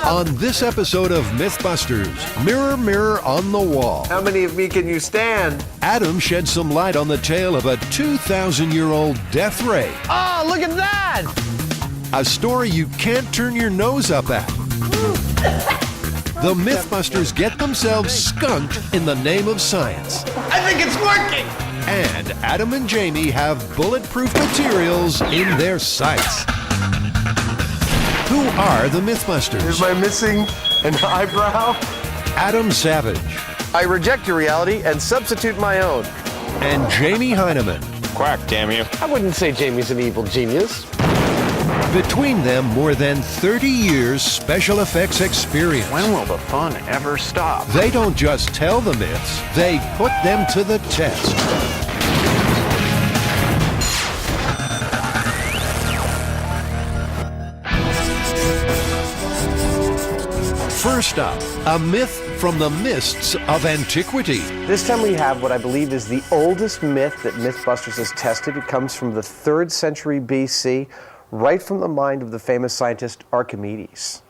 On this episode of Mythbusters, Mirror, Mirror on the Wall, How many of me can you stand? Adam sheds some light on the tale of a 2,000-year-old death ray. Oh, look at that! A story you can't turn your nose up at. The Mythbusters get themselves skunked in the name of science. I think it's working! And Adam and Jamie have bulletproof materials in their sights. Who are the Mythbusters? Am I missing an eyebrow? Adam Savage. I reject your reality and substitute my own. And Jamie Heineman. Quack, damn you. I wouldn't say Jamie's an evil genius. Between them, more than 30 years special effects experience. When will the fun ever stop? They don't just tell the myths, they put them to the test. First up, a myth from the mists of antiquity. This time we have what I believe is the oldest myth that Mythbusters has tested. It comes from the 3rd century BC, right from the mind of the famous scientist Archimedes.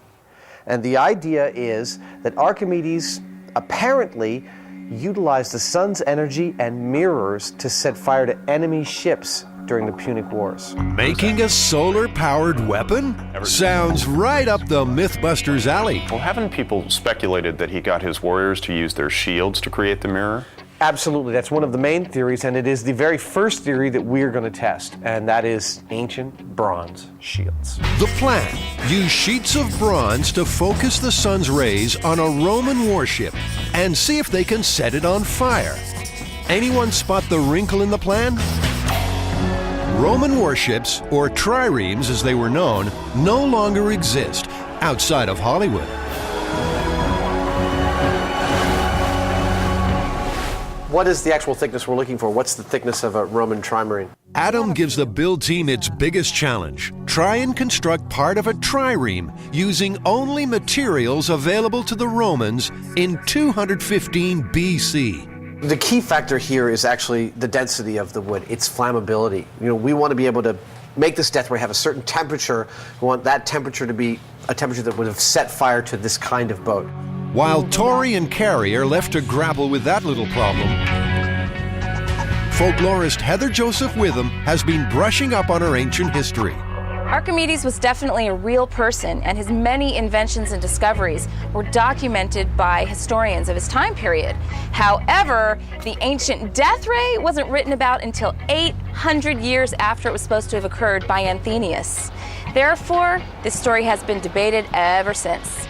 And the idea is that Archimedes apparently utilized the sun's energy and mirrors to set fire to enemy ships during the Punic Wars. Making a solar-powered weapon? Sounds right up the Mythbusters alley. Well, haven't people speculated that he got his warriors to use their shields to create the mirror? Absolutely, that's one of the main theories, and it is the very first theory that we're going to test, and that is ancient bronze shields. The plan: use sheets of bronze to focus the sun's rays on a Roman warship and see if they can set it on fire. Anyone spot the wrinkle in the plan? Roman warships, or triremes as they were known, no longer exist outside of Hollywood. What is the actual thickness we're looking for? What's the thickness of a Roman trimarine? Adam gives the build team its biggest challenge. Try and construct part of a trireme using only materials available to the Romans in 215 BC. The key factor here is actually the density of the wood, its flammability. We want to be able to make this death ray have a certain temperature. We want that temperature to be a temperature that would have set fire to this kind of boat. While Tori and Carrie are left to grapple with that little problem, folklorist Heather Joseph Witham has been brushing up on her ancient history. Archimedes was definitely a real person, and his many inventions and discoveries were documented by historians of his time period. However, the ancient death ray wasn't written about until 800 years after it was supposed to have occurred by Anthemius. Therefore, this story has been debated ever since.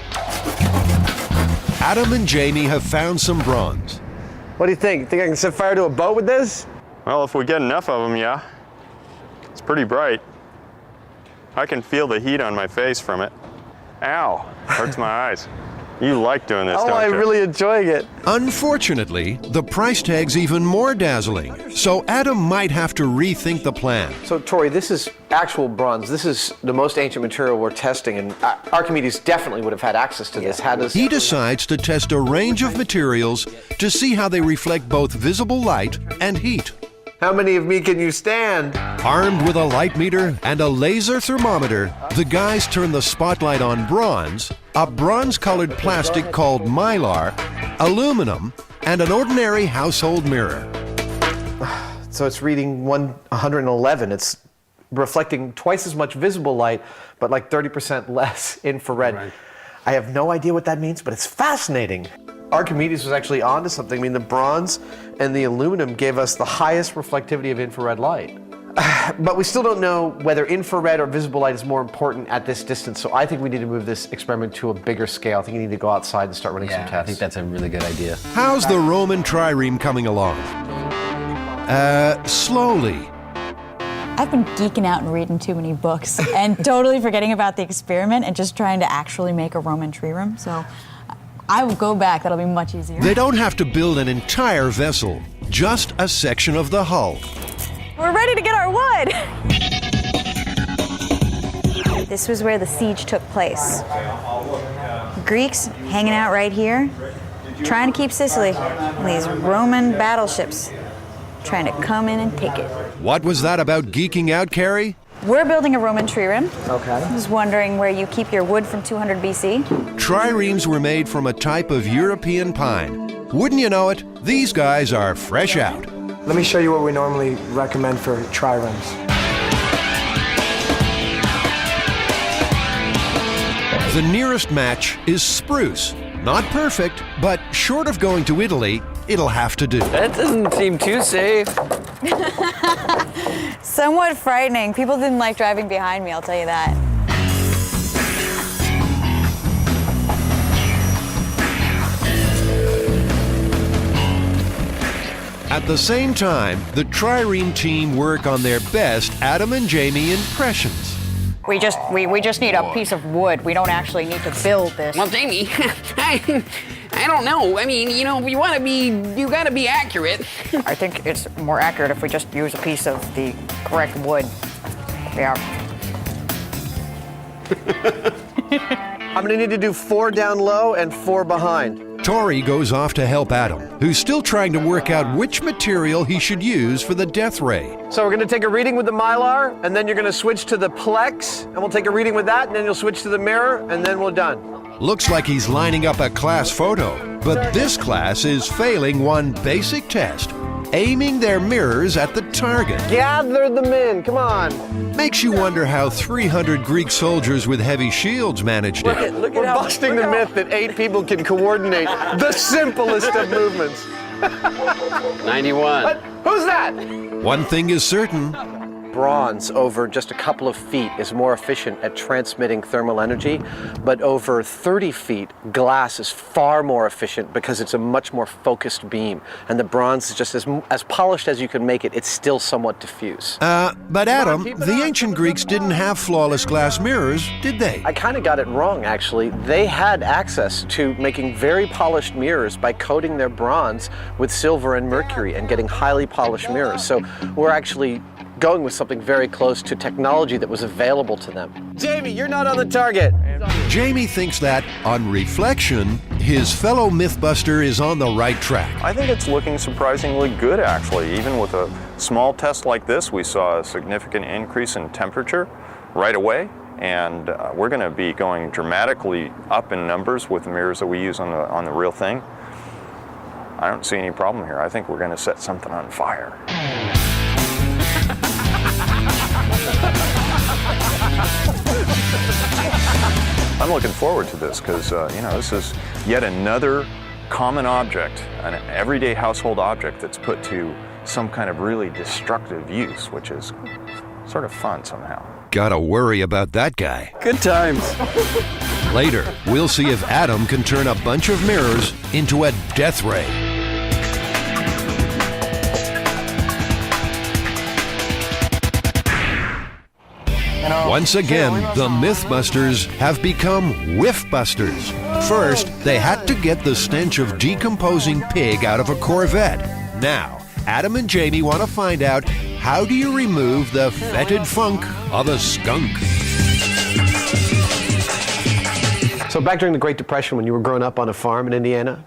Adam and Jamie have found some bronze. What do you think? Think I can set fire to a boat with this? Well, if we get enough of them, yeah. It's pretty bright. I can feel the heat on my face from it. Ow, hurts my eyes. You like doing this, don't you? I'm really enjoying it. Unfortunately, the price tag's even more dazzling, so Adam might have to rethink the plan. So, Tori, this is actual bronze. This is the most ancient material we're testing, and Archimedes definitely would have had access to this. He decides to test a range of materials to see how they reflect both visible light and heat. How many of me can you stand? Armed with a light meter and a laser thermometer, the guys turn the spotlight on bronze, a bronze-colored plastic called mylar, aluminum, and an ordinary household mirror. So it's reading 111. It's reflecting twice as much visible light, but like 30% less infrared. Right. I have no idea what that means, but it's fascinating. Archimedes was actually onto something. I mean, the bronze and the aluminum gave us the highest reflectivity of infrared light. But we still don't know whether infrared or visible light is more important at this distance, so I think we need to move this experiment to a bigger scale. I think you need to go outside and start running some tests. I think that's a really good idea. How's the Roman trireme coming along? Slowly. I've been geeking out and reading too many books and totally forgetting about the experiment and just trying to actually make a Roman trireme, so I will go back. That'll be much easier. They don't have to build an entire vessel, just a section of the hull. We're ready to get our wood. This was where the siege took place. Greeks hanging out right here, trying to keep Sicily. And these Roman battleships trying to come in and take it. What was that about geeking out, Carrie? We're building a Roman tree rim. Okay. I was wondering where you keep your wood from 200 BC. Triremes were made from a type of European pine. Wouldn't you know it, these guys are fresh out. Let me show you what we normally recommend for triremes. The nearest match is spruce. Not perfect, but short of going to Italy, it'll have to do. That doesn't seem too safe. Somewhat frightening. People didn't like driving behind me, I'll tell you that. At the same time, the Trireme team work on their best Adam and Jamie impressions. We just need a piece of wood. We don't actually need to build this. Well, Jamie, I don't know. I mean, you know, you gotta be accurate. I think it's more accurate if we just use a piece of the correct wood. Yeah. I'm gonna need to do 4 down low and 4 behind. Tori goes off to help Adam, who's still trying to work out which material he should use for the death ray. So we're gonna take a reading with the Mylar, and then you're gonna switch to the Plex, and we'll take a reading with that, and then you'll switch to the mirror, and then we're done. Looks like he's lining up a class photo, but this class is failing one basic test, aiming their mirrors at the target. Gather them in, come on. Makes you wonder how 300 Greek soldiers with heavy shields managed it. We're busting the myth that 8 people can coordinate the simplest of movements. 91. But who's that? One thing is certain, Bronze over just a couple of feet is more efficient at transmitting thermal energy, but over 30 feet, glass is far more efficient because it's a much more focused beam. And the bronze is just as polished as you can make it, it's still somewhat diffuse. but Adam, the ancient Greeks didn't have flawless glass mirrors, did they? I kind of got it wrong, actually. They had access to making very polished mirrors by coating their bronze with silver and mercury and getting highly polished mirrors. So we're actually going with something very close to technology that was available to them. Jamie, you're not on the target. Jamie thinks that, on reflection, his fellow Mythbuster is on the right track. I think it's looking surprisingly good, actually. Even with a small test like this, we saw a significant increase in temperature right away. And we're going to be going dramatically up in numbers with the mirrors that we use on the real thing. I don't see any problem here. I think we're going to set something on fire. I'm looking forward to this because, this is yet another common object, an everyday household object that's put to some kind of really destructive use, which is sort of fun somehow. Gotta worry about that guy. Good times. Later, we'll see if Adam can turn a bunch of mirrors into a death ray. Once again, the Mythbusters have become Whiffbusters. First, they had to get the stench of decomposing pig out of a Corvette. Now, Adam and Jamie want to find out, how do you remove the fetid funk of a skunk? So back during the Great Depression, when you were growing up on a farm in Indiana,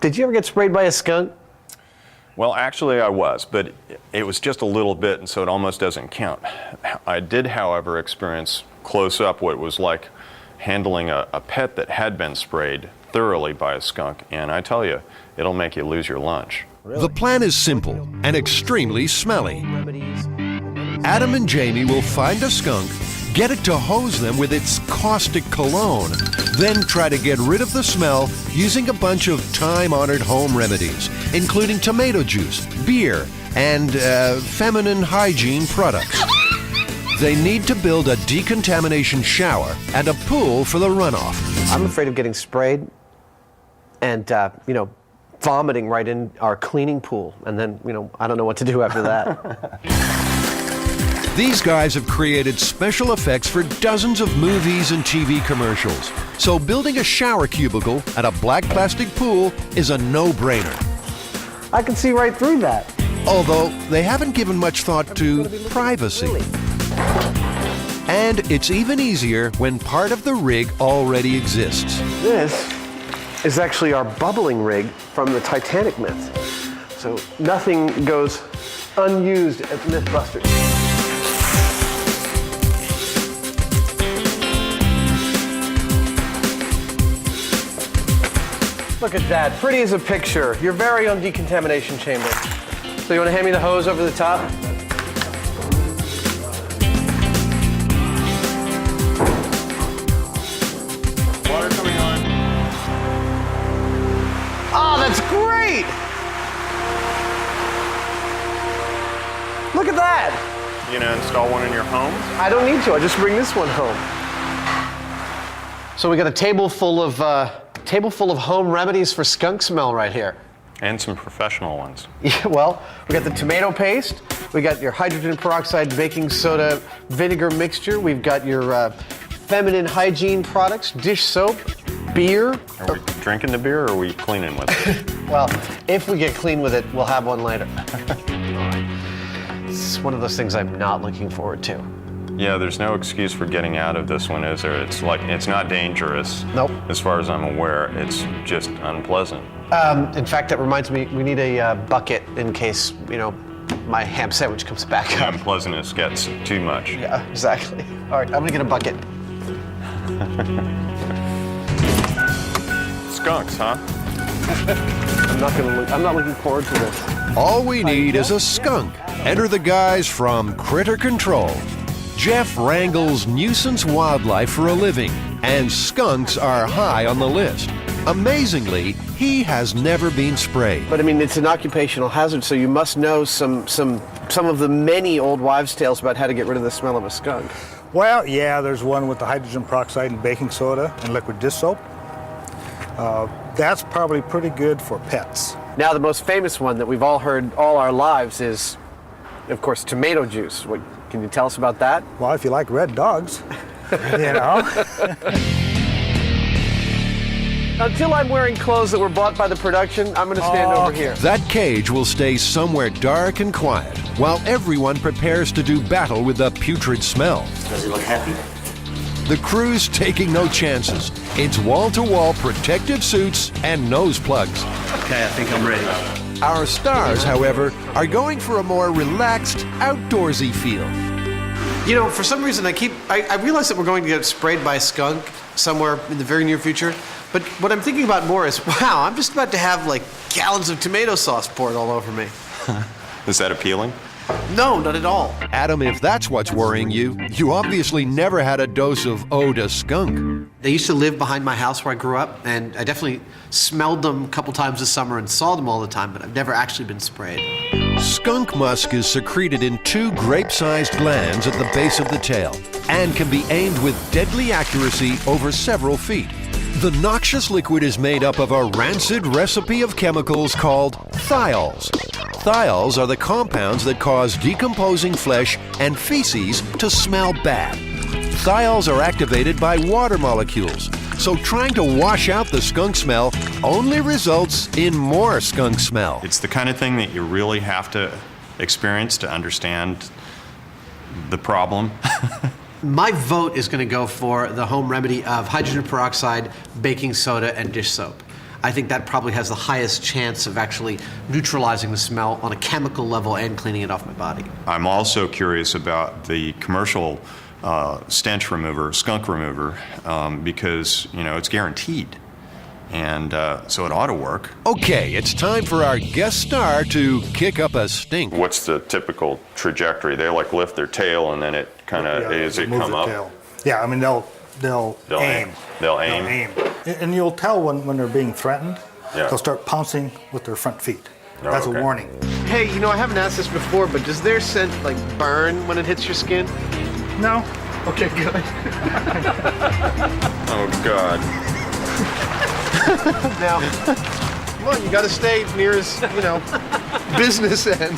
did you ever get sprayed by a skunk? Well, actually I was, but it was just a little bit, and so it almost doesn't count. I did, however, experience close up what it was like handling a pet that had been sprayed thoroughly by a skunk, and I tell you, it'll make you lose your lunch. The plan is simple and extremely smelly. Adam and Jamie will find a skunk, get it to hose them with its caustic cologne, then try to get rid of the smell using a bunch of time-honored home remedies, including tomato juice, beer, and feminine hygiene products. They need to build a decontamination shower and a pool for the runoff. I'm afraid of getting sprayed and, vomiting right in our cleaning pool. And then, I don't know what to do after that. These guys have created special effects for dozens of movies and TV commercials. So building a shower cubicle and a black plastic pool is a no-brainer. I can see right through that. Although they haven't given much thought to privacy. And it's even easier when part of the rig already exists. This is actually our bubbling rig from the Titanic myth. So nothing goes unused at Mythbusters. Look at that, pretty as a picture. Your very own decontamination chamber. So you want to hand me the hose over the top? Water coming on. Oh, that's great! Look at that! You gonna install one in your home? I don't need to, I just bring this one home. So we got a table full of home remedies for skunk smell right here. And some professional ones. Yeah, well, we got the tomato paste, we got your hydrogen peroxide baking soda vinegar mixture, we've got your feminine hygiene products, dish soap, beer. Are we drinking the beer or are we cleaning with it? Well, if we get clean with it, we'll have one later. It's one of those things I'm not looking forward to. Yeah, there's no excuse for getting out of this one, is there? It's not dangerous. Nope. As far as I'm aware, it's just unpleasant. In fact, that reminds me, we need a bucket in case, my ham sandwich comes back up. Unpleasantness gets too much. Yeah, exactly. All right, I'm gonna get a bucket. Skunks, huh? I'm not looking forward to this. All we need is a skunk. Enter the guys from Critter Control. Jeff wrangles nuisance wildlife for a living, and skunks are high on the list. Amazingly, he has never been sprayed. But I mean, it's an occupational hazard, so you must know some of the many old wives' tales about how to get rid of the smell of a skunk. Well, yeah, there's one with the hydrogen peroxide and baking soda and liquid dish soap. That's probably pretty good for pets. Now, the most famous one that we've all heard all our lives is, of course, tomato juice. Can you tell us about that? Well, if you like red dogs, Until I'm wearing clothes that were bought by the production, I'm going to stand over here. That cage will stay somewhere dark and quiet while everyone prepares to do battle with the putrid smell. Does he look happy? The crew's taking no chances. It's wall-to-wall protective suits and nose plugs. Okay, I think I'm ready. Our stars, however, are going for a more relaxed, outdoorsy feel. For some reason, I realize that we're going to get sprayed by a skunk somewhere in the very near future. But what I'm thinking about more is, wow, I'm just about to have gallons of tomato sauce poured all over me. Is that appealing? No, not at all. Adam, if that's what's worrying you, you obviously never had a dose of ode to skunk. They used to live behind my house where I grew up, and I definitely smelled them a couple times this summer and saw them all the time, but I've never actually been sprayed. Skunk musk is secreted in 2 grape-sized glands at the base of the tail and can be aimed with deadly accuracy over several feet. The noxious liquid is made up of a rancid recipe of chemicals called thiols. Thiols are the compounds that cause decomposing flesh and feces to smell bad. Thiols are activated by water molecules, so trying to wash out the skunk smell only results in more skunk smell. It's the kind of thing that you really have to experience to understand the problem. My vote is going to go for the home remedy of hydrogen peroxide, baking soda, and dish soap. I think that probably has the highest chance of actually neutralizing the smell on a chemical level and cleaning it off my body. I'm also curious about the commercial stench remover, skunk remover, because, it's guaranteed. And so it ought to work. Okay, it's time for our guest star to kick up a stink. What's the typical trajectory? They lift their tail and then it kind of, does it come up? Tail. Yeah, I mean, they'll aim. They'll aim. And you'll tell when they're being threatened. Yeah. They'll start pouncing with their front feet. That's okay. a warning. Hey, I haven't asked this before, but does their scent burn when it hits your skin? No. Okay, good. Oh, God. Now, come on, you got to stay near his, business end.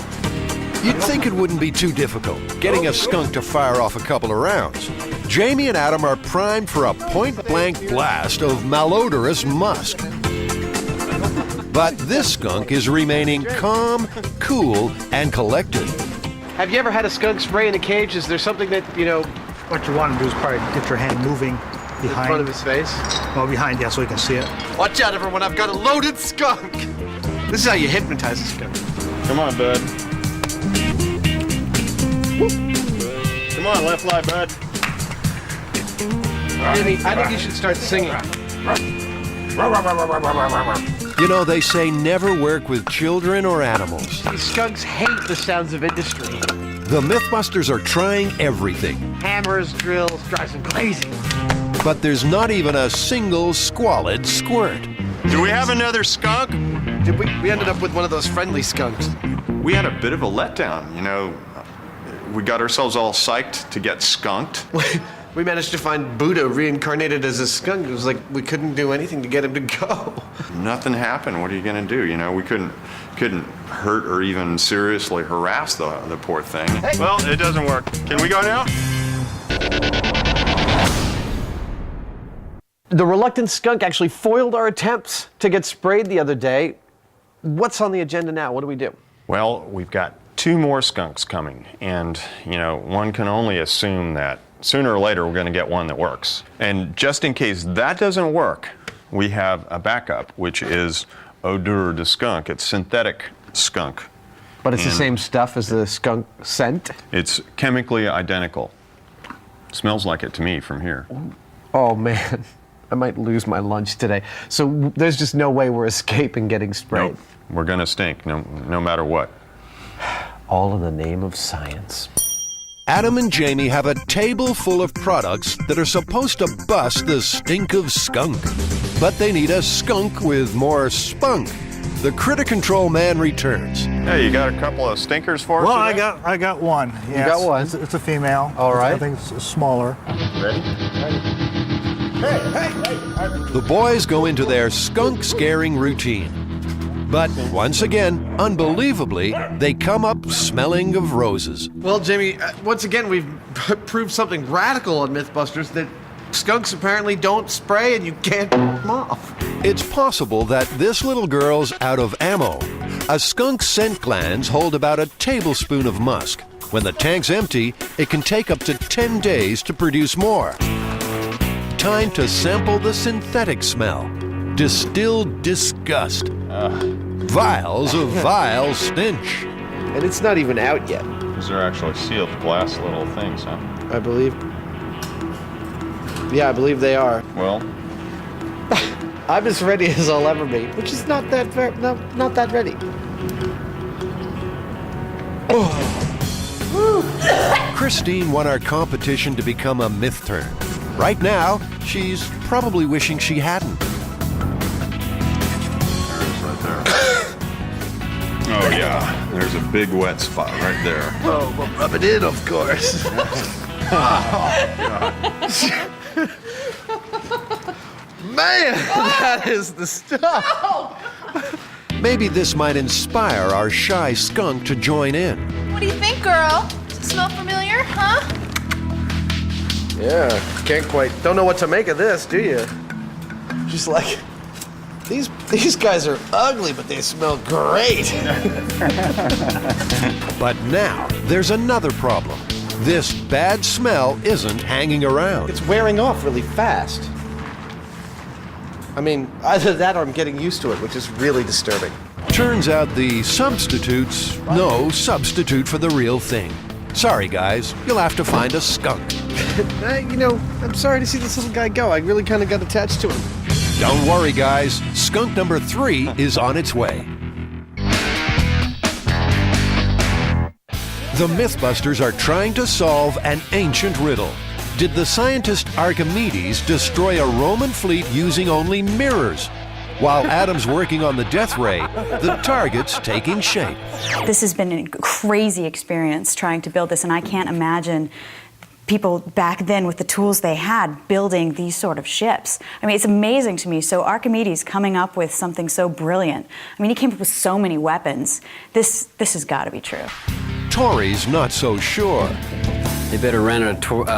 You'd think it wouldn't be too difficult, getting a skunk to fire off a couple of rounds. Jamie and Adam are primed for a point-blank blast of malodorous musk. But this skunk is remaining calm, cool, and collected. Have you ever had a skunk spray in a cage? Is there something that, What you want to do is probably get your hand moving behind. in front of his face? Well, behind, yeah, so you can see it. Watch out, everyone, I've got a loaded skunk. This is how you hypnotize a skunk. Come on, bud. Come on, left eye, bud. Jimmy, I think you should start singing. You know, they say never work with children or animals. These skunks hate the sounds of industry. The Mythbusters are trying everything. Hammers, drills, drives them crazy. But there's not even a single squalid squirt. Do we have another skunk? We ended up with one of those friendly skunks. We had a bit of a letdown, you know. We got ourselves all psyched to get skunked. We managed to find Buddha reincarnated as a skunk. It was like we couldn't do anything to get him to go. Nothing happened. What are you gonna do? You know, we couldn't hurt or even seriously harass the poor thing. Hey. Well, it doesn't work. Can we go now? The reluctant skunk actually foiled our attempts to get sprayed the other day. What's on the agenda now? What do we do? Well, we've got 2 more skunks coming, and you know, one can only assume that sooner or later we're going to get one that works. And just in case that doesn't work, we have a backup, which is odeur de skunk. It's synthetic skunk. But it's the same stuff as the skunk scent? It's chemically identical. Smells like it to me from here. Oh man, I might lose my lunch today. So there's just no way we're escaping getting sprayed. Nope. We're going to stink no matter what. All in the name of science. Adam and Jamie have a table full of products that are supposed to bust the stink of skunk. But they need a skunk with more spunk. The Critter Control Man returns. Hey, you got a couple of stinkers for us? Well, today? I got one. Yes. You got one? It's a female. All right. I think it's smaller. Ready? Hey. The boys go into their skunk scaring routine. But once again, unbelievably, they come up smelling of roses. Well, Jamie, once again, we've proved something radical on Mythbusters, that skunks apparently don't spray and you can't turn them off. It's possible that this little girl's out of ammo. A skunk's scent glands hold about a tablespoon of musk. When the tank's empty, it can take up to 10 days to produce more. Time to sample the synthetic smell. Distilled disgust. Vials of vile stench. And it's not even out yet. These are actually sealed glass little things, huh? I believe. Yeah, I believe they are. Well, I'm as ready as I'll ever be, which is not that ready. Christine won our competition to become a myth turn. Right now, she's probably wishing she hadn't. oh yeah, there's a big wet spot right there. Oh, well, rub it in, of course. Man, that is the stuff. Maybe this might inspire our shy skunk to join in. What do you think, girl? Does it smell familiar, huh? Yeah, don't know what to make of this, do you? Just like, these guys are ugly, but they smell great. But now, there's another problem. This bad smell isn't hanging around. It's wearing off really fast. I mean, either that or I'm getting used to it, which is really disturbing. Turns out the substitute's no substitute for the real thing. Sorry, guys, you'll have to find a skunk. I'm sorry to see this little guy go. I really kind of got attached to him. Don't worry, guys. Skunk number 3 is on its way. The Mythbusters are trying to solve an ancient riddle. Did the scientist Archimedes destroy a Roman fleet using only mirrors? While Adam's working on the death ray, the target's taking shape. This has been a crazy experience trying to build this, and I can't imagine people back then with the tools they had building these sort of ships. I mean, it's amazing to me. So Archimedes coming up with something so brilliant. I mean, he came up with so many weapons. This has got to be true. Tori's not so sure. They better rent a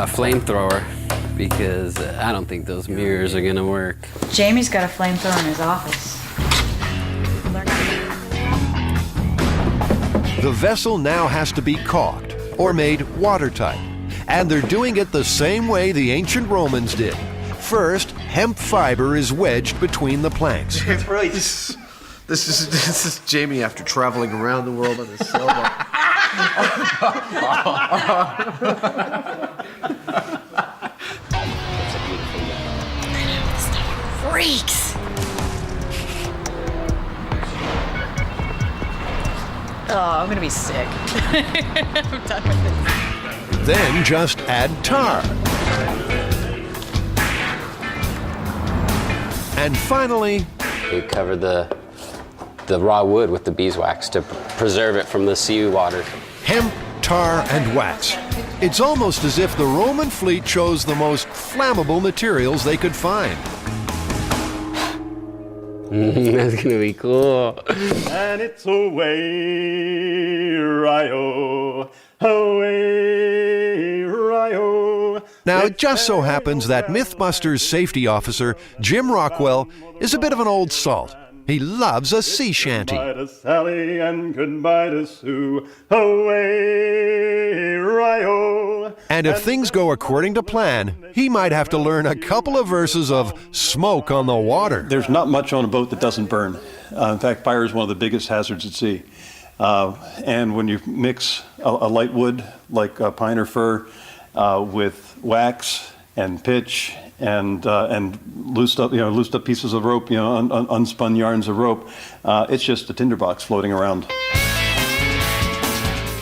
flamethrower because I don't think those mirrors are gonna work. Jamie's got a flamethrower in his office. The vessel now has to be caulked or made watertight. And they're doing it the same way the ancient Romans did. First, hemp fiber is wedged between the planks. Really, this is Jamie after traveling around the world on a sailboat. Freaks! I'm gonna be sick. I'm done with this. Then just add tar. And finally, we cover the raw wood with the beeswax to preserve it from the seawater. Hemp, tar, and wax. It's almost as if the Roman fleet chose the most flammable materials they could find. That's gonna be cool. And it's away, Rio, away, Rio. Now, it just so happens that Mythbusters safety officer Jim Rockwell is a bit of an old salt. He loves a sea shanty. Goodbye to Sally and goodbye to Sue, away, Rio. And if things go according to plan, he might have to learn a couple of verses of Smoke on the Water. There's not much on a boat that doesn't burn. In fact, fire is one of the biggest hazards at sea. And when you mix a light wood like pine or fir with wax and pitch and loosed up pieces of rope, unspun yarns of rope, it's just a tinderbox floating around.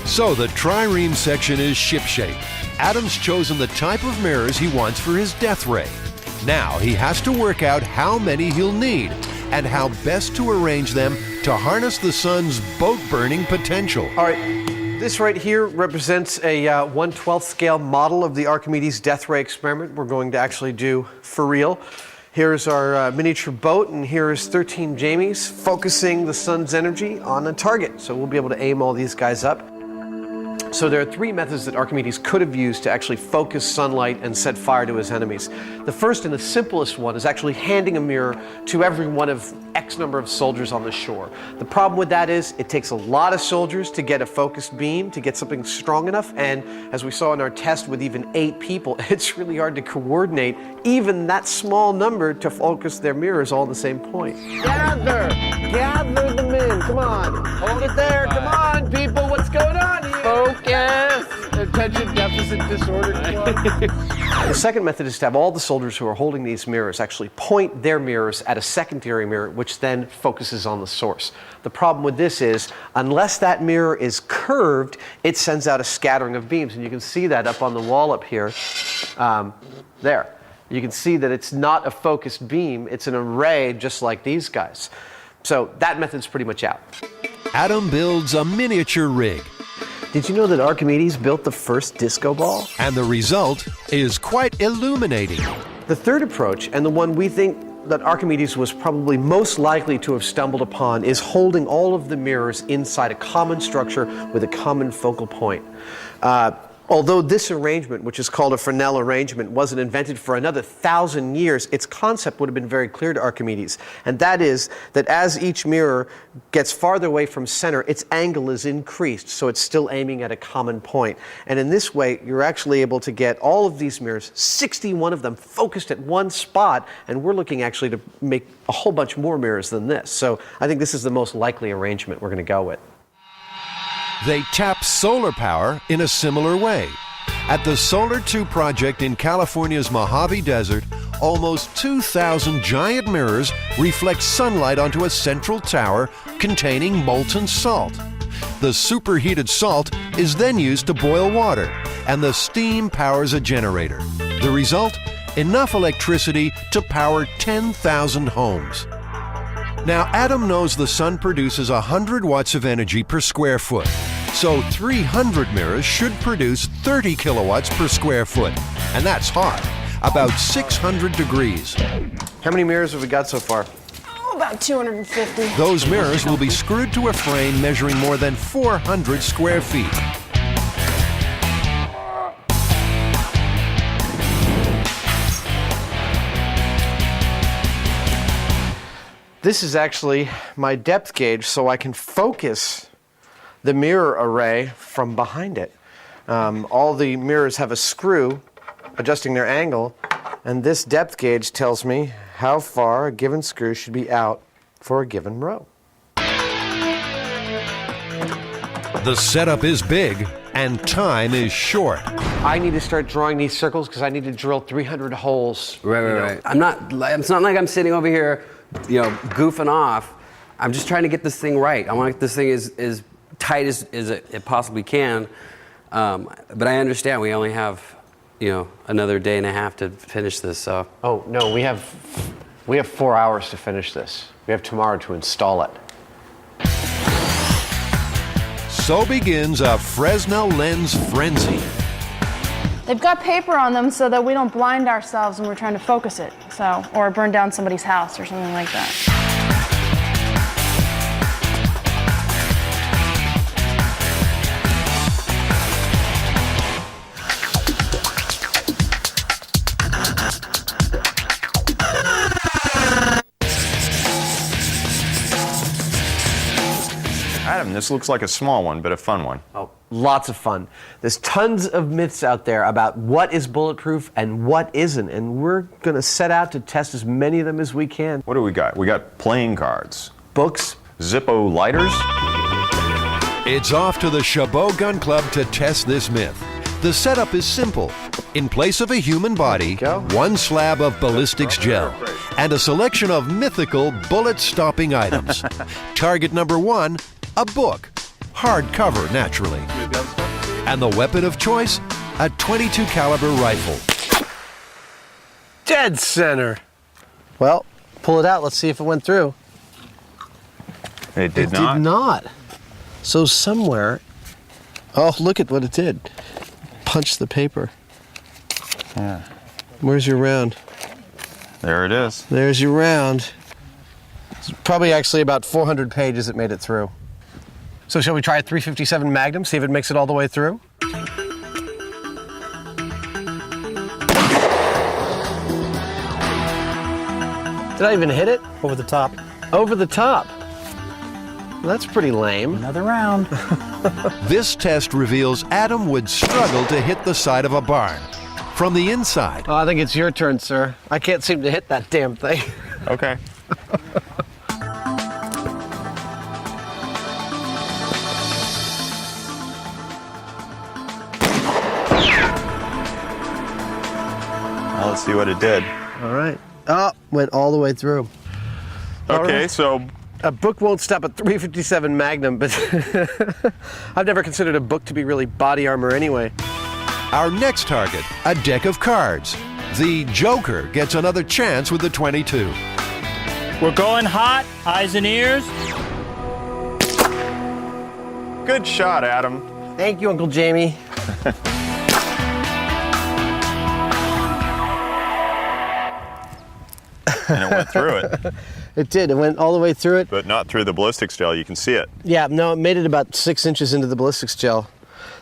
So the trireme section is shipshape. Adam's chosen the type of mirrors he wants for his death ray. Now he has to work out how many he'll need and how best to arrange them to harness the sun's boat-burning potential. All right, this right here represents a 1/12 scale model of the Archimedes death ray experiment we're going to actually do for real. Here's our miniature boat, and here's 13 Jamies focusing the sun's energy on a target. So we'll be able to aim all these guys up. So there are three methods that Archimedes could have used to actually focus sunlight and set fire to his enemies. The first and the simplest one is actually handing a mirror to every one of X number of soldiers on the shore. The problem with that is it takes a lot of soldiers to get a focused beam, to get something strong enough, and as we saw in our test with even 8 people, it's really hard to coordinate even that small number to focus their mirrors all at the same point. Gather the men, come on, hold it there, come on people, what's going on here? Focus! Attention deficit disorder club. The second method is to have all the soldiers who are holding these mirrors actually point their mirrors at a secondary mirror, which then focuses on the source. The problem with this is, unless that mirror is curved, it sends out a scattering of beams, and you can see that up on the wall up here. There. You can see that it's not a focused beam, it's an array just like these guys. So that method's pretty much out. Adam builds a miniature rig. Did you know that Archimedes built the first disco ball? And the result is quite illuminating. The third approach, and the one we think that Archimedes was probably most likely to have stumbled upon, is holding all of the mirrors inside a common structure with a common focal point. Although this arrangement, which is called a Fresnel arrangement, wasn't invented for another 1,000 years, its concept would have been very clear to Archimedes. And that is that as each mirror gets farther away from center, its angle is increased, so it's still aiming at a common point. And in this way, you're actually able to get all of these mirrors, 61 of them, focused at one spot, and we're looking actually to make a whole bunch more mirrors than this. So I think this is the most likely arrangement we're going to go with. They tap solar power in a similar way. At the Solar 2 project in California's Mojave Desert, almost 2,000 giant mirrors reflect sunlight onto a central tower containing molten salt. The superheated salt is then used to boil water, and the steam powers a generator. The result? Enough electricity to power 10,000 homes. Now, Adam knows the sun produces 100 watts of energy per square foot, so 300 mirrors should produce 30 kilowatts per square foot, and that's hot, about 600 degrees. How many mirrors have we got so far? Oh, about 250. Those mirrors will be screwed to a frame measuring more than 400 square feet. This is actually my depth gauge, so I can focus the mirror array from behind it. All the mirrors have a screw adjusting their angle, and this depth gauge tells me how far a given screw should be out for a given row. The setup is big, and time is short. I need to start drawing these circles because I need to drill 300 holes. Right. It's not like I'm sitting over here, goofing off. I'm just trying to get this thing right. I want this thing as tight as it possibly can. But I understand we only have, another day and a half to finish this. So. Oh no, we have 4 hours to finish this. We have tomorrow to install it. So begins a Fresnel lens frenzy. They've got paper on them so that we don't blind ourselves when we're trying to focus it, or burn down somebody's house or something like that. Adam, this looks like a small one, but a fun one. Oh, lots of fun. There's tons of myths out there about what is bulletproof and what isn't, and we're going to set out to test as many of them as we can. What do we got? We got playing cards. Books. Zippo lighters. It's off to the Chabot Gun Club to test this myth. The setup is simple. In place of a human body, one slab of ballistics gel, and a selection of mythical bullet-stopping items. Target number 1, a book, hardcover naturally. And the weapon of choice, a .22 caliber rifle. Dead center. Well, pull it out. Let's see if it went through. It did not. It did not. So somewhere, oh, look at what it did. Punch the paper. Yeah. Where's your round? There it is. There's your round. It's probably actually about 400 pages it made it through. So shall we try a .357 Magnum, see if it makes it all the way through? Did I even hit it? Over the top. Over the top. Well, that's pretty lame. Another round. This test reveals Adam would struggle to hit the side of a barn. From the inside. Oh, I think it's your turn, sir. I can't seem to hit that damn thing. Okay. Well, let's see what it did. All right. Oh, went all the way through. Okay, so a book won't stop a .357 Magnum, but I've never considered a book to be really body armor anyway. Our next target, a deck of cards. The Joker gets another chance with the .22. We're going hot, eyes and ears. good shot, Adam. Thank you, Uncle Jamie. And it went through it. It did. It went all the way through it. But not through the ballistics gel. You can see it. Yeah, no, it made it about 6 inches into the ballistics gel.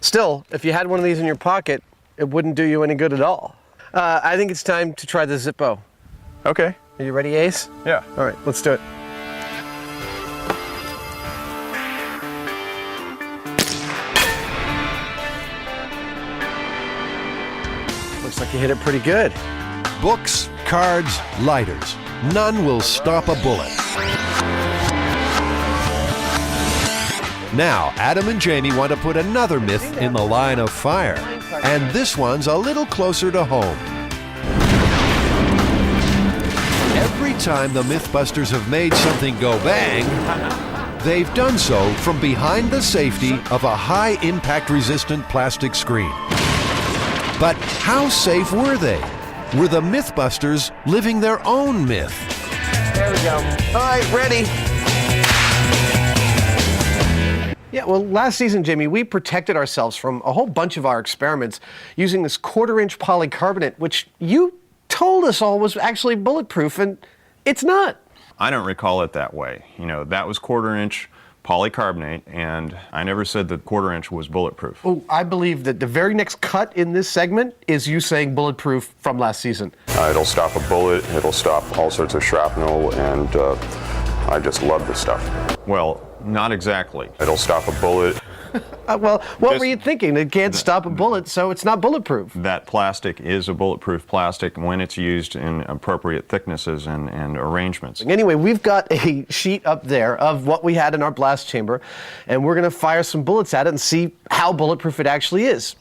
Still, if you had one of these in your pocket, it wouldn't do you any good at all. I think it's time to try the Zippo. Okay. Are you ready, Ace? Yeah. All right, let's do it. Looks like you hit it pretty good. Books, cards, lighters. None will stop a bullet. Now, Adam and Jamie want to put another myth in the line of fire. And this one's a little closer to home. Every time the Mythbusters have made something go bang, they've done so from behind the safety of a high-impact resistant plastic screen. But how safe were they? Were the Mythbusters living their own myth? There we go. All right, ready. Yeah, well, last season, Jamie, we protected ourselves from a whole bunch of our experiments using this 1/4-inch polycarbonate, which you told us all was actually bulletproof, and it's not. I don't recall it that way. You know, that was 1/4-inch polycarbonate, and I never said that 1/4-inch was bulletproof. Oh, I believe that the very next cut in this segment is you saying bulletproof from last season. It'll stop a bullet, it'll stop all sorts of shrapnel, and I just love this stuff. Well, not exactly. It'll stop a bullet. Well, what were you thinking? It can't stop a bullet, so it's not bulletproof. That plastic is a bulletproof plastic when it's used in appropriate thicknesses and arrangements. Anyway, we've got a sheet up there of what we had in our blast chamber, and we're going to fire some bullets at it and see how bulletproof it actually is.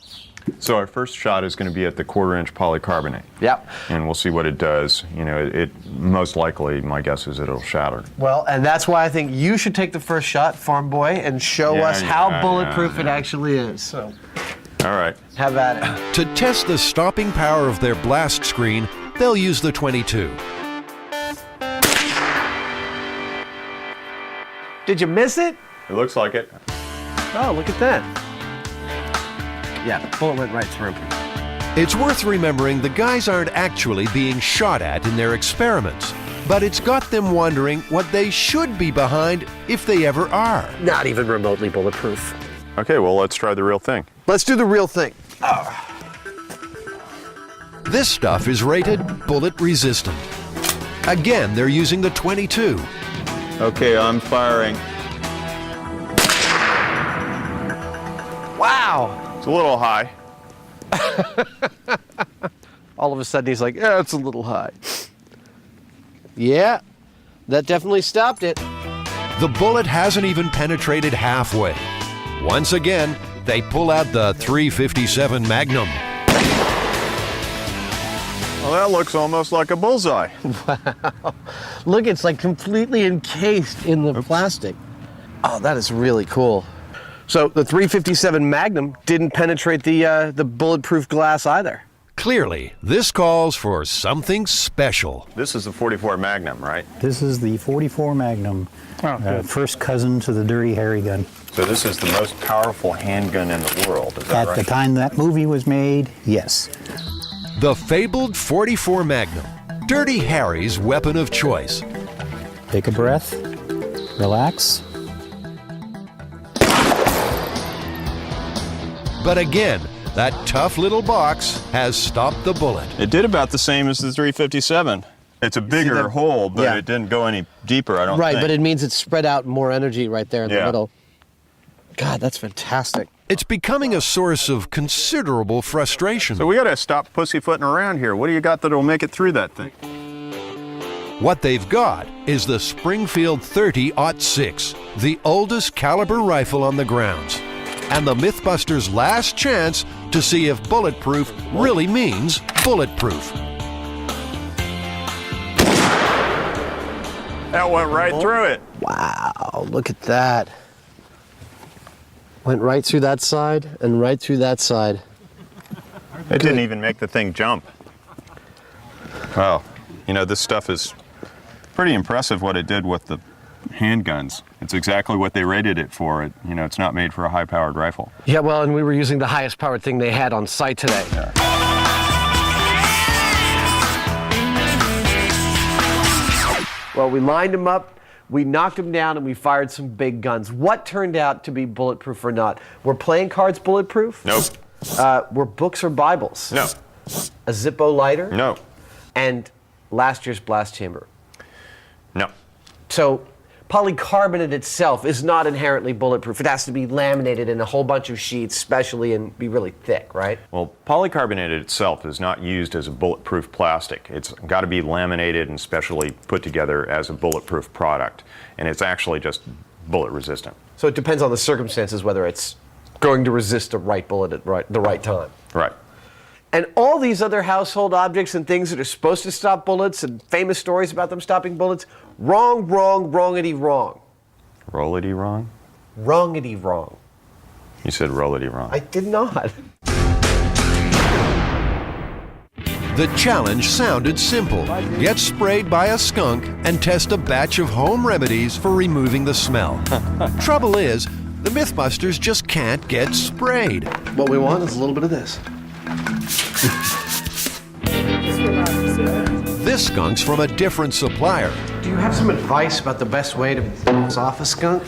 So our first shot is going to be at the 1/4-inch polycarbonate. Yep. And we'll see what it does. You know, it most likely, my guess is it'll shatter. Well, and that's why I think you should take the first shot, farm boy, and show us how bulletproof it actually is. So, all right. Have at it. To test the stopping power of their blast screen, they'll use the 22. Did you miss it? It looks like it. Oh, look at that. Yeah, the bullet went right through. It's worth remembering the guys aren't actually being shot at in their experiments, but it's got them wondering what they should be behind if they ever are. Not even remotely bulletproof. Okay, well, let's try the real thing. Let's do the real thing. This stuff is rated bullet resistant. Again, they're using the 22. Okay, I'm firing. Wow. It's a little high. All of a sudden he's like, yeah, it's a little high. Yeah, that definitely stopped it. The bullet hasn't even penetrated halfway. Once again, they pull out the .357 Magnum. Well, that looks almost like a bullseye. Wow. Look, it's like completely encased in the plastic. Oh, that is really cool. So the .357 Magnum didn't penetrate the bulletproof glass either. Clearly, this calls for something special. This is the .44 Magnum, right? This is the .44 Magnum, first cousin to the Dirty Harry gun. So this is the most powerful handgun in the world, is that right? At the time that movie was made, yes. The fabled .44 Magnum, Dirty Harry's weapon of choice. Take a breath, relax. But again, that tough little box has stopped the bullet. It did about the same as the .357. It's a bigger hole, but it didn't go any deeper, I don't think. Right, but it means it's spread out more energy right there in the middle. God, that's fantastic. It's becoming a source of considerable frustration. So we got to stop pussyfooting around here. What do you got that'll make it through that thing? What they've got is the Springfield 30-06, the oldest caliber rifle on the grounds, and the Mythbusters' last chance to see if bulletproof really means bulletproof. That went right through it. Wow, look at that. Went right through that side and right through that side. It didn't even make the thing jump. Wow. You know, this stuff is pretty impressive what it did with the handguns. It's exactly what they rated it for. You know, it's not made for a high-powered rifle. Yeah, well, and we were using the highest powered thing they had on site today. Yeah. Well, we lined them up, we knocked them down, and we fired some big guns. What turned out to be bulletproof or not? Were playing cards bulletproof? Nope. Were books or Bibles? No. A Zippo lighter? No. And last year's blast chamber? No. So polycarbonate itself is not inherently bulletproof. It has to be laminated in a whole bunch of sheets, specially, and be really thick, right? Well, polycarbonate itself is not used as a bulletproof plastic. It's got to be laminated and specially put together as a bulletproof product. And it's actually just bullet resistant. So it depends on the circumstances whether it's going to resist the right bullet at the right time. Right. And all these other household objects and things that are supposed to stop bullets and famous stories about them stopping bullets, wrong, wrong, wrongity, wrong. Rollity wrong? Wrongity wrong. You said rollity wrong. I did not. The challenge sounded simple. Get sprayed by a skunk and test a batch of home remedies for removing the smell. Trouble is, the Mythbusters just can't get sprayed. What we want is a little bit of this. This skunk's from a different supplier. Do you have some advice about the best way to bounce off a skunk?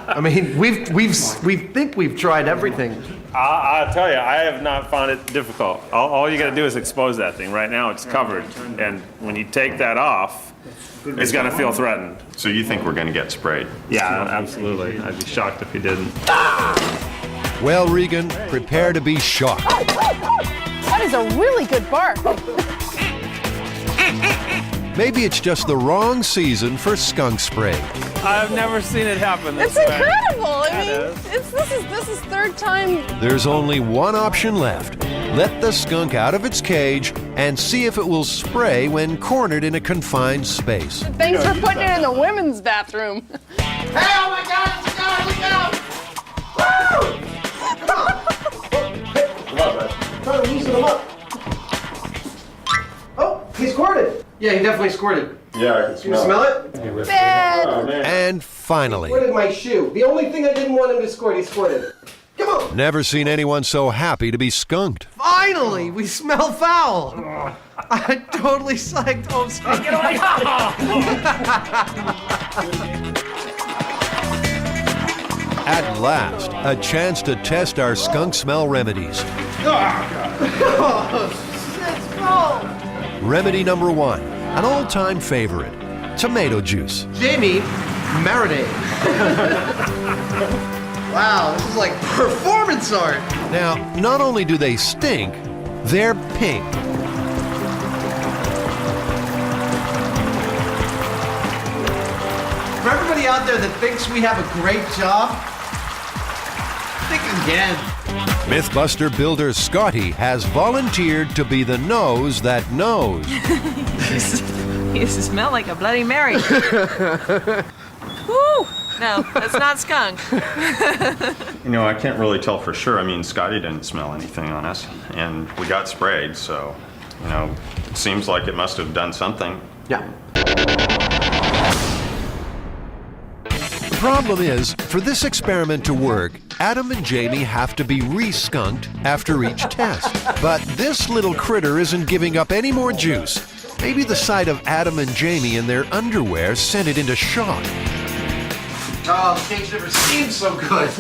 I mean, we think we've tried everything. I'll tell you, I have not found it difficult. All you got to do is expose that thing. Right now, it's covered, and when you take that off, it's going to feel threatened. So you think we're going to get sprayed? Yeah, absolutely. I'd be shocked if you didn't. Well, Regan, prepare to be shocked. That is a really good bark. Maybe it's just the wrong season for skunk spray. I've never seen it happen this It's way. incredible. I mean, It this is third time. There's only one option left. Let the skunk out of its cage and see if it will spray when cornered in a confined space. Thanks for putting it in the women's bathroom. Hey, oh my God, look out, look out! Trying to loosen him up. Oh, he squirted. Yeah, he definitely squirted. Yeah, I can You smell it? Bad. Oh, man. And finally, Squirted my shoe. The only thing I didn't want him to squirt, he squirted. Come on. never seen anyone so happy to be skunked. Finally, we smell foul. I'm totally psyched. Oh, At last, a chance to test our skunk smell remedies. Remedy number one, an old-time favorite, tomato juice. Jamie, marinade. Wow, this is like performance art. Now, not only do they stink, they're pink. For everybody out there that thinks we have a great job, think again. Mythbuster builder Scotty has volunteered to be the nose that knows. You smell like a Bloody Mary. Woo! No, that's not skunk. You know, I can't really tell for sure. I mean, Scotty didn't smell anything on us, and we got sprayed, so, you know, it seems like it must have done something. Yeah. The problem is, for this experiment to work, Adam and Jamie have to be re-skunked after each test. But this little critter isn't giving up any more juice. Maybe the sight of Adam and Jamie in their underwear sent it into shock. Oh, the cage never seemed so good.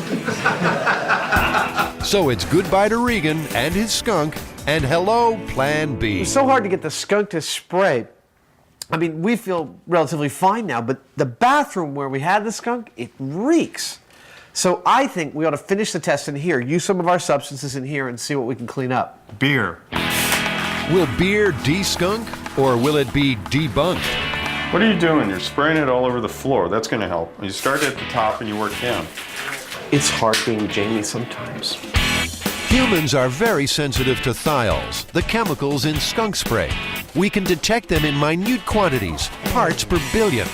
So it's goodbye to Regan and his skunk, and hello, Plan B. It's so hard to get the skunk to spray. I mean, we feel relatively fine now, but the bathroom where we had the skunk, it reeks. So I think we ought to finish the test in here, use some of our substances in here, and see what we can clean up. Beer. Will beer de-skunk, or will it be debunked? What are you doing? You're spraying it all over the floor. That's going to help. You start at the top and you work down. It's hard being Jamie sometimes. Humans are very sensitive to thiols, the chemicals in skunk spray. We can detect them in minute quantities, parts per billion.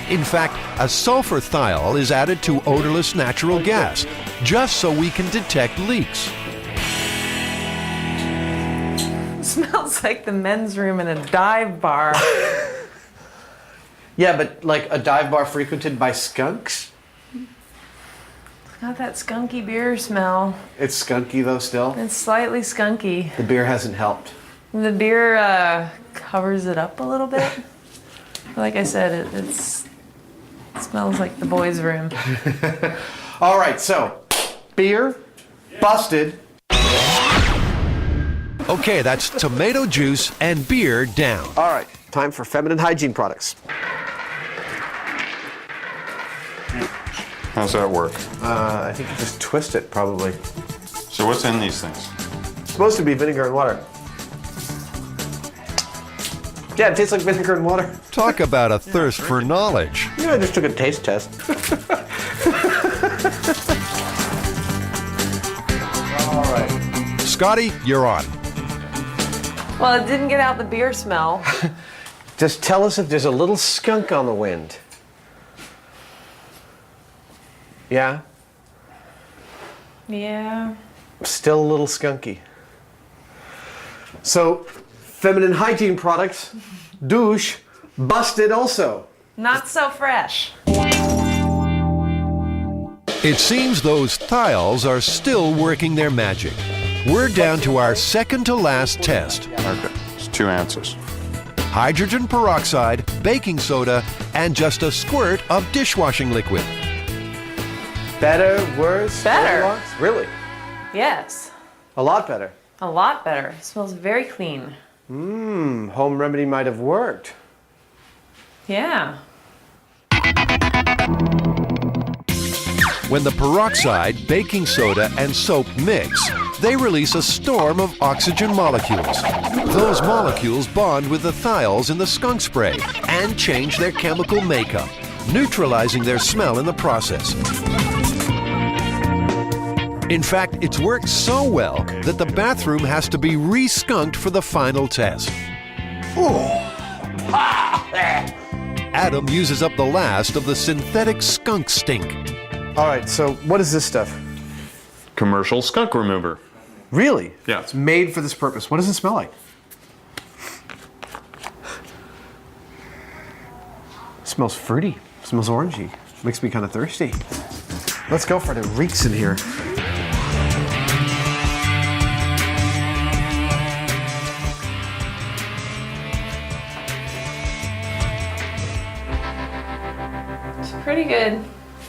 In fact, a sulfur thiol is added to odorless natural gas, just so we can detect leaks. Smells like the men's room in a dive bar. Yeah, but like a dive bar frequented by skunks? Got that skunky beer smell. It's skunky though still? It's slightly skunky. The beer hasn't helped. The beer covers it up a little bit. Like I said, it smells like the boys' room. All right, so beer, busted. Okay, that's tomato juice and beer down. All right, time for feminine hygiene products. How's that work? I think you just twist it, probably. So what's in these things? It's supposed to be vinegar and water. Yeah, it tastes like vinegar and water. Talk about a thirst for knowledge. You know, I just took a taste test. All right. Scotty, you're on. Well, it didn't get out the beer smell. Just tell us if there's a little skunk on the wind. Yeah? Yeah. Still a little skunky. So, feminine hygiene products, douche, busted also. Not so fresh. It seems those thiols are still working their magic. We're down to our second to last test. Okay, it's 2 ounces. Hydrogen peroxide, baking soda, and just a squirt of dishwashing liquid. Better, worse? Better. Goldilocks? Really? Yes. A lot better. A lot better. It smells very clean. Home remedy might have worked. Yeah. When the peroxide, baking soda, and soap mix, they release a storm of oxygen molecules. Those molecules bond with the thiols in the skunk spray and change their chemical makeup, neutralizing their smell in the process. In fact, it's worked so well that the bathroom has to be re-skunked for the final test. Adam uses up the last of the synthetic skunk stink. All right, so what is this stuff? Commercial skunk remover. Really? Yeah. It's made for this purpose. What does it smell like? It smells fruity. It smells orangey. Makes me kind of thirsty. Let's go for it. It reeks in here. Pretty good.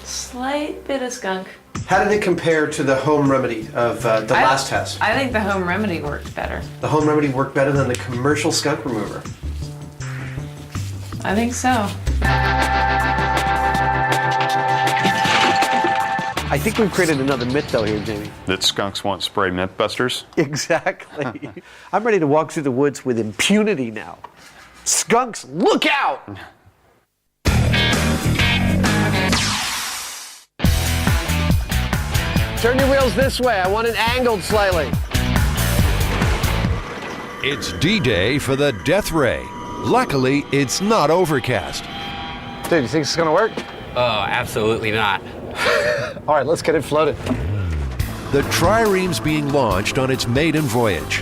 Slight bit of skunk. How did it compare to the home remedy of the last test? I think the home remedy worked better. The home remedy worked better than the commercial skunk remover. I think so. I think we've created another myth though here, Jamie. That skunks won't spray Mythbusters? Exactly. I'm ready to walk through the woods with impunity now. Skunks, look out! Turn your wheels this way. I want it angled slightly. It's D-Day for the death ray. Luckily, it's not overcast. Dude, you think it's gonna work? Oh, absolutely not. All right, let's get it floated. The trireme's being launched on its maiden voyage.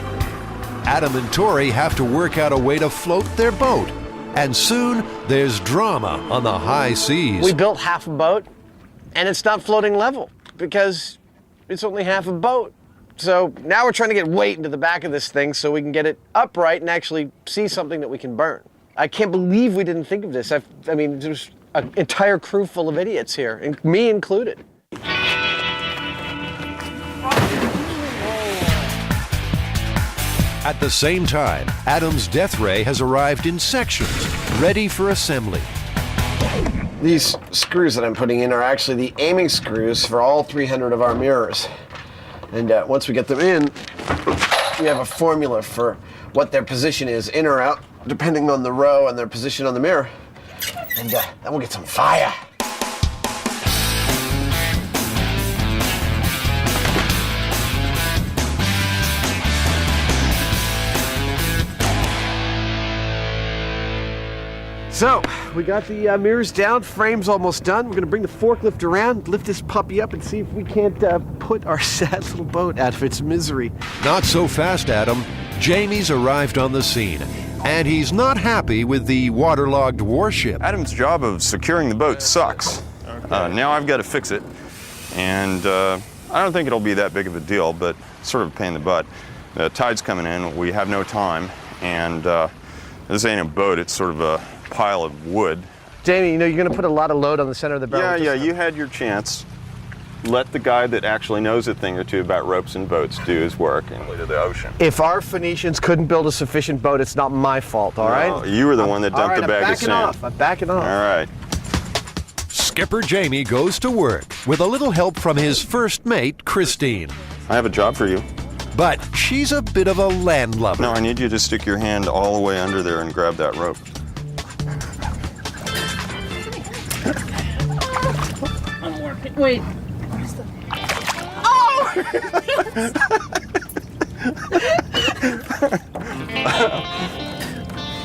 Adam and Tori have to work out a way to float their boat. And soon, there's drama on the high seas. We built half a boat, and it's not floating level because it's only half a boat. So now we're trying to get weight into the back of this thing so we can get it upright and actually see something that we can burn. I can't believe we didn't think of this. I mean, there's an entire crew full of idiots here, and me included. At the same time, Adam's death ray has arrived in sections, ready for assembly. These screws that I'm putting in are actually the aiming screws for all 300 of our mirrors. And once we get them in, we have a formula for what their position is, in or out, depending on the row and their position on the mirror. And then we'll get some fire. So, we got the mirrors down, frame's almost done. We're gonna bring the forklift around, lift this puppy up and see if we can't put our sad little boat out of its misery. Not so fast, Adam. Jamie's arrived on the scene, and he's not happy with the waterlogged warship. Adam's job of securing the boat sucks. Now I've got to fix it, and I don't think it'll be that big of a deal, but it's sort of a pain in the butt. The tide's coming in, we have no time, and this ain't a boat, it's sort of a pile of wood. Jamie, you know, you're gonna put a lot of load on the center of the barrel. Yeah, you had your chance. Let the guy that actually knows a thing or two about ropes and boats do his work and lead to the ocean. If our Phoenicians couldn't build a sufficient boat, it's not my fault, all right? No, you were the one that dumped the bag of sand. I'm backing off. All right. Skipper Jamie goes to work with a little help from his first mate, Christine. I have a job for you. But she's a bit of a landlubber. No, I need you to stick your hand all the way under there and grab that rope. Wait. Oh!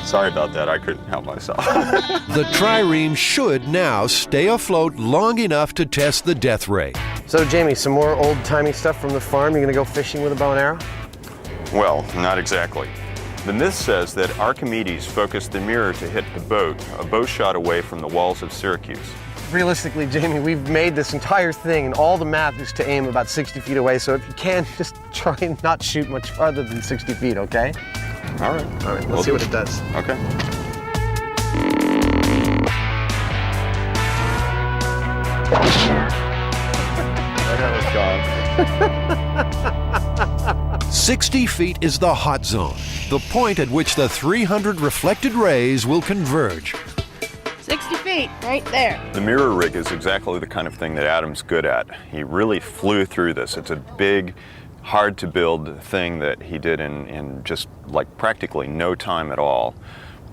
Sorry about that, I couldn't help myself. The trireme should now stay afloat long enough to test the death ray. So, Jamie, some more old-timey stuff from the farm? You're gonna go fishing with a bow and arrow? Well, not exactly. The myth says that Archimedes focused the mirror to hit the boat a bow shot away from the walls of Syracuse. Realistically, Jamie, we've made this entire thing, and all the math is to aim about 60 feet away, so if you can, just try and not shoot much farther than 60 feet, okay? All right. All right, let's see what it does. Okay. That was gone. 60 feet is the hot zone, the point at which the 300 reflected rays will converge. 60 feet, right there. The mirror rig is exactly the kind of thing that Adam's good at. He really flew through this. It's a big, hard to build thing that he did in just like practically no time at all,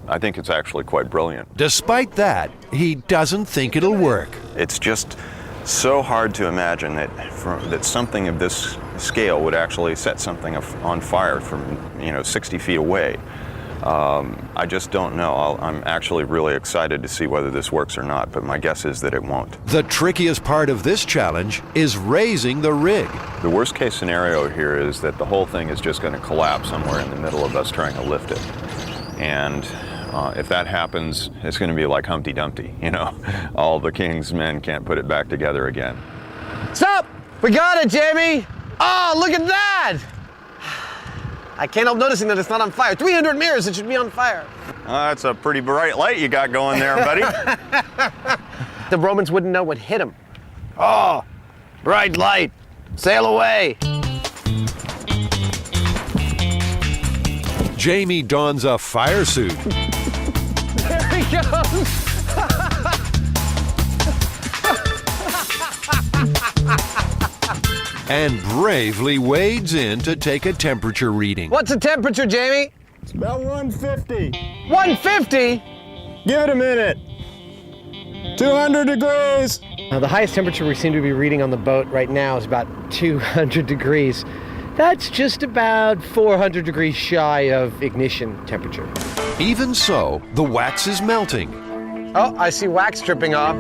I think it's actually quite brilliant. Despite that, he doesn't think it'll work. It's just so hard to imagine that something of this scale would actually set something on fire from 60 feet away. I just don't know. I'm actually really excited to see whether this works or not, but my guess is that it won't. The trickiest part of this challenge is raising the rig. The worst case scenario here is that the whole thing is just going to collapse somewhere in the middle of us trying to lift it. And if that happens, it's going to be like Humpty Dumpty, all the king's men can't put it back together again. Stop! We got it, Jamie! Oh, look at that! I can't help noticing that it's not on fire. 300 mirrors, it should be on fire. That's a pretty bright light you got going there, buddy. The Romans wouldn't know what hit them. Oh, bright light. Sail away. Jamie dons a fire suit. There he goes. And bravely wades in to take a temperature reading. What's the temperature, Jamie? It's about 150. 150? Give it a minute. 200 degrees. Now, the highest temperature we seem to be reading on the boat right now is about 200 degrees. That's just about 400 degrees shy of ignition temperature. Even so, the wax is melting. Oh, I see wax dripping off.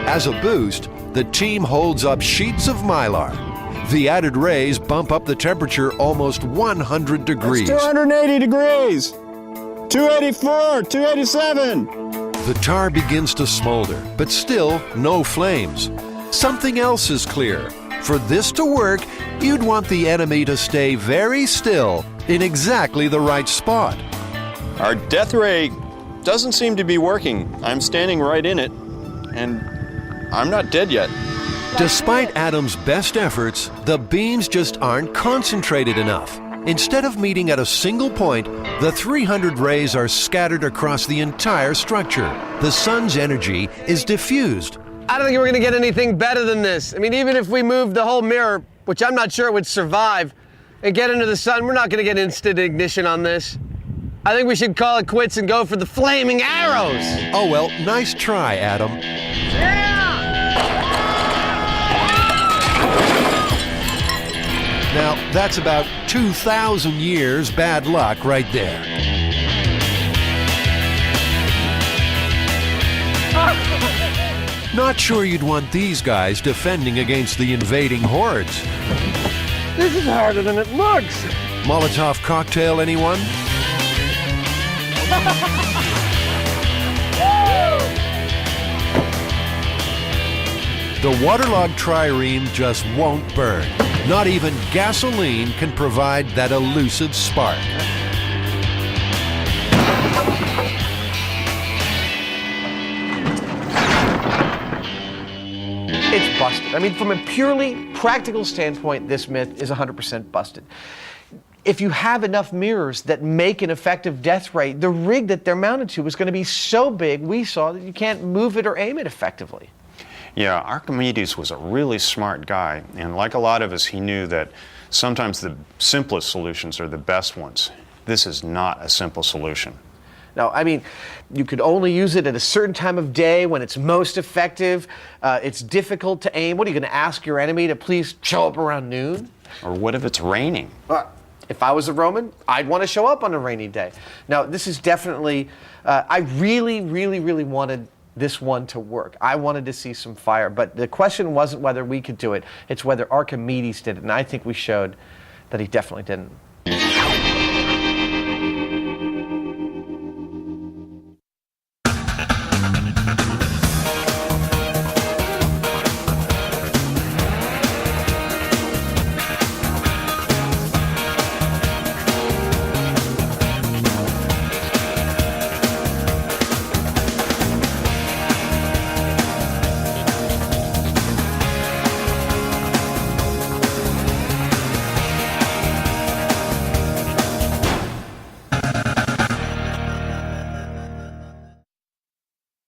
As a boost, the team holds up sheets of Mylar. The added rays bump up the temperature almost 100 degrees. That's 280 degrees. 284, 287. The tar begins to smolder, but still no flames. Something else is clear. For this to work, you'd want the enemy to stay very still in exactly the right spot. Our death ray doesn't seem to be working. I'm standing right in it, and I'm not dead yet. Despite Adam's best efforts, the beams just aren't concentrated enough. Instead of meeting at a single point, the 300 rays are scattered across the entire structure. The sun's energy is diffused. I don't think we're going to get anything better than this. I mean, even if we moved the whole mirror, which I'm not sure it would survive, and get into the sun, we're not going to get instant ignition on this. I think we should call it quits and go for the flaming arrows. Oh, well, nice try, Adam. Now, that's about 2,000 years bad luck right there. Not sure you'd want these guys defending against the invading hordes. This is harder than it looks. Molotov cocktail, anyone? The waterlogged trireme just won't burn. Not even gasoline can provide that elusive spark. It's busted. I mean, from a purely practical standpoint, this myth is 100% busted. If you have enough mirrors that make an effective death ray, the rig that they're mounted to is going to be so big, we saw, that you can't move it or aim it effectively. Yeah, Archimedes was a really smart guy, and like a lot of us, he knew that sometimes the simplest solutions are the best ones. This is not a simple solution. No, I mean, you could only use it at a certain time of day when it's most effective. It's difficult to aim. What, are you going to ask your enemy to please show up around noon? Or what if it's raining? If I was a Roman, I'd want to show up on a rainy day. Now, this is definitely, I really wanted this one to work. I wanted to see some fire, but the question wasn't whether we could do it, it's whether Archimedes did it, and I think we showed that he definitely didn't.